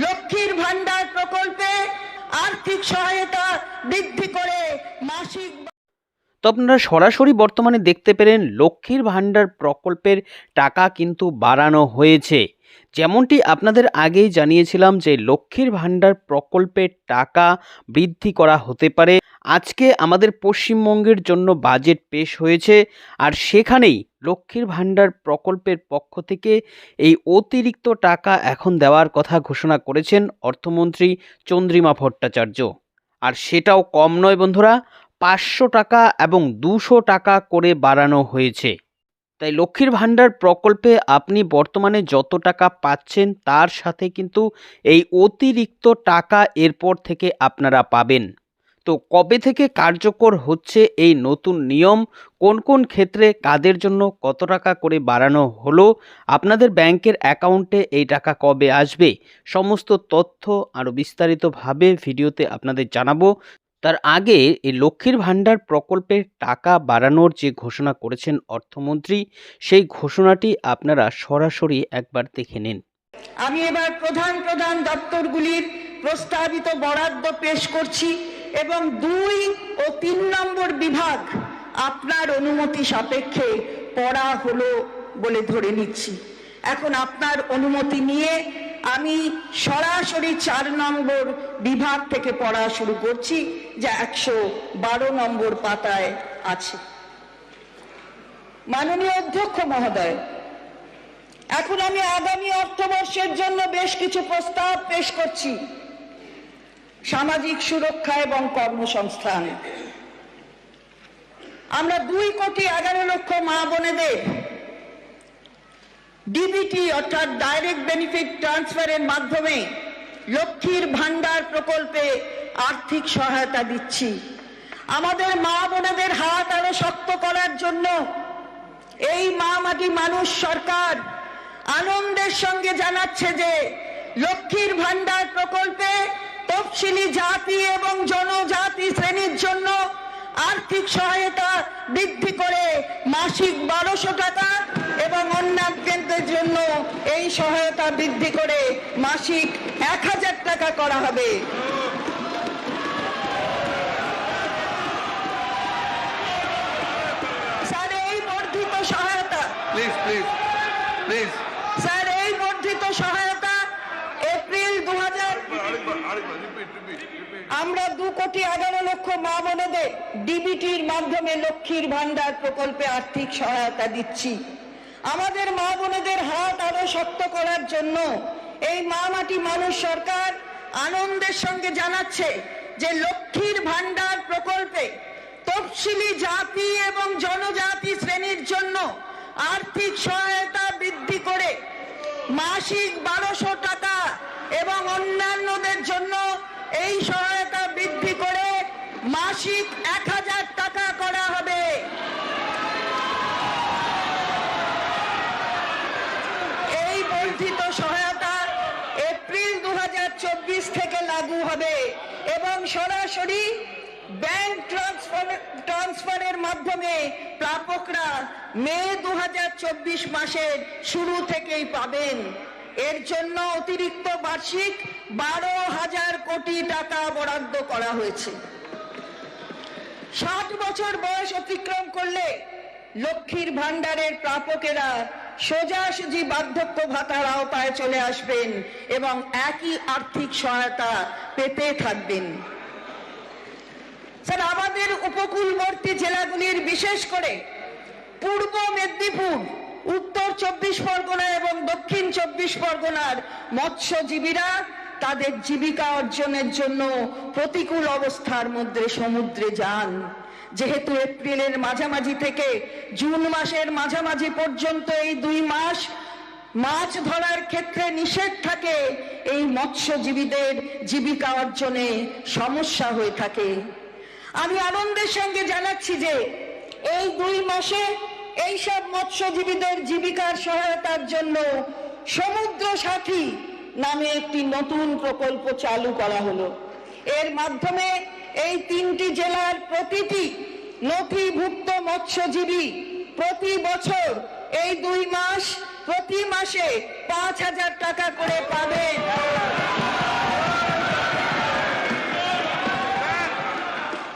লক্ষ্মীর ভান্ডার প্রকল্পে আর্থিক সহায়তা বৃদ্ধি করে মাসিক। তো আপনারা সরাসরি বর্তমানে দেখতে পেলেন লক্ষ্মীর ভান্ডার প্রকল্পের টাকা কিন্তু বাড়ানো হয়েছে। যেমনটি আপনাদের আগেই জানিয়েছিলাম যে লক্ষ্মীর ভান্ডার প্রকল্পের টাকা বৃদ্ধি করা হতে পারে। আজকে আমাদের পশ্চিমবঙ্গের জন্য বাজেট পেশ হয়েছে, আর সেখানেই লক্ষ্মীর ভান্ডার প্রকল্পের পক্ষ থেকে এই অতিরিক্ত টাকা এখন দেওয়ার কথা ঘোষণা করেছেন অর্থমন্ত্রী চন্দ্রিমা ভট্টাচার্য। আর সেটাও কম নয় বন্ধুরা, 500 টাকা এবং 200 টাকা করে বাড়ানো হয়েছে। তাই লক্ষ্মীর ভান্ডার প্রকল্পে আপনি বর্তমানে যত টাকা পাচ্ছেন তার সাথে কিন্তু এই অতিরিক্ত টাকা এরপর থেকে আপনারা পাবেন। তো কবে থেকে কার্যকর হচ্ছে এই নতুন নিয়ম, কোন কোন ক্ষেত্রে কাদের জন্য কত টাকা করে বাড়ানো হলো, আপনাদের ব্যাংকের অ্যাকাউন্টে এই টাকা কবে আসবে, সমস্ত তথ্য আরও বিস্তারিতভাবে ভিডিওতে আপনাদের জানাবো। তার আগে এই লক্ষ্মীর ভান্ডার প্রকল্পের টাকা বাড়ানোর যে ঘোষণা করেছেন অর্থমন্ত্রী, সেই ঘোষণাটি আপনারা সরাসরি একবার দেখে নিন। আমি এবার প্রধান প্রধান দপ্তরগুলির প্রস্তাবিত বরাদ্দ পেশ করছি এবং 2 ও 3 নম্বর বিভাগ আপনার অনুমতি সাপেক্ষে পড়া হলো বলে ধরে নিচ্ছি। এখন আপনার অনুমতি নিয়ে আমি সরাসরি 4 নম্বর বিভাগ থেকে পড়া শুরু করছি, যা 112 নম্বর পাতায় আছে। মাননীয় অধ্যক্ষ মহোদয়, এখন আমি আগামী অর্থবর্ষের জন্য বেশ কিছু প্রস্তাব পেশ করছি। সামাজিক সুরক্ষা এবং কর্মসংস্থান, আমরা 2,11,00,000 মা বোনেদের ডিবিটি অর্থাৎ ডাইরেক্ট বেনিফিট ট্রান্সফারের মাধ্যমে লক্ষ্মীর ভান্ডার প্রকল্পে আর্থিক সহায়তা দিচ্ছি। আমাদের মা বোনেদের হাত আরো শক্ত করার জন্য এই মা মাটি মানুষ সরকার আনন্দের সঙ্গে জানাচ্ছে যে লক্ষ্মীর ভান্ডার প্রকল্পে তফসিলি জাতি এবং জনজাতি শ্রেণীর জন্য আর্থিক সহায়তা বৃদ্ধি করে মাসিক 1200 টাকা এবং অন্যান্যদের জন্য এই সহায়তা বৃদ্ধি করে মাসিক 1000 টাকা করা হবে। স্যার, এই বর্ধিত সহায়তা স্যার এই বর্ধিত সহায়তা এপ্রিল 2000 আমরা 2,11,00,000 মা বোনেদের ডিবিটির মাধ্যমে লক্ষ্মীর ভান্ডার প্রকল্পে আর্থিক সহায়তা দিচ্ছি। আমাদের মা বোনেদের হাত আরো শক্ত করার জন্য এই মা মাটি মানুষ সরকার আনন্দের সঙ্গে জানাচ্ছে যে লক্ষ্মীর ভান্ডার প্রকল্পে তফসিলি জাতি এবং জনজাতি শ্রেণীর জন্য আর্থিক সহায়তা বৃদ্ধি করে মাসিক 1200 টাকা এবং অন্যান্যদের জন্য এই সহায়তা বৃদ্ধি করে মাসিক 1000 টাকা করা হবে। এই বর্ধিত সহায়তা এপ্রিল 2024 থেকে লাগু হবে এবং সরাসরি ব্যাংক ট্রান্সফারের মাধ্যমে প্রাপকরা মে 2024 মাসের শুরু থেকেই পাবেন। এর জন্য অতিরিক্ত বার্ষিক 12,000 কোটি টাকা বরাদ্দ করা হয়েছে। 60 বছর বয়স অতিক্রম করলে লক্ষ্মীর ভান্ডারের প্রাপকেরা সোজাসুজি বার্ধক্য ভাতার আওতায় চলে আসবেন এবং একই আর্থিক সহায়তা পেতে থাকবেন। স্যার, আমাদের উপকূলবর্তী জেলাগুলির বিশেষ করে পূর্ব মেদিনীপুর, উত্তর 24 পরগনা এবং দক্ষিণ 24 পরগনার মৎস্যজীবীরা তাদের জীবিকা অর্জনের জন্য প্রতিকূল অবস্থার মধ্যে সমুদ্রে যান। যেহেতু এপ্রিলের মাঝামাঝি থেকে জুন মাসের মাঝামাঝি পর্যন্ত এই 2 মাস মাছ ধরার ক্ষেত্রে নিষেধ থাকে, এই মৎস্যজীবীদের জীবিকা অর্জনে সমস্যা হয়ে থাকে। আমি আনন্দের সঙ্গে জানাচ্ছি যে এই 2 মাসে এইসব মৎস্যজীবীদের জীবিকার সহায়তার জন্য সমুদ্র সাথী নামে একটি নতুন প্রকল্প চালু করা হলো। এর মাধ্যমে এই 3টি জেলার প্রতিটি নথিভুক্ত মৎস্যজীবী প্রতি বছর এই 2 মাস প্রতি মাসে 5,000 টাকা করে পাবেন।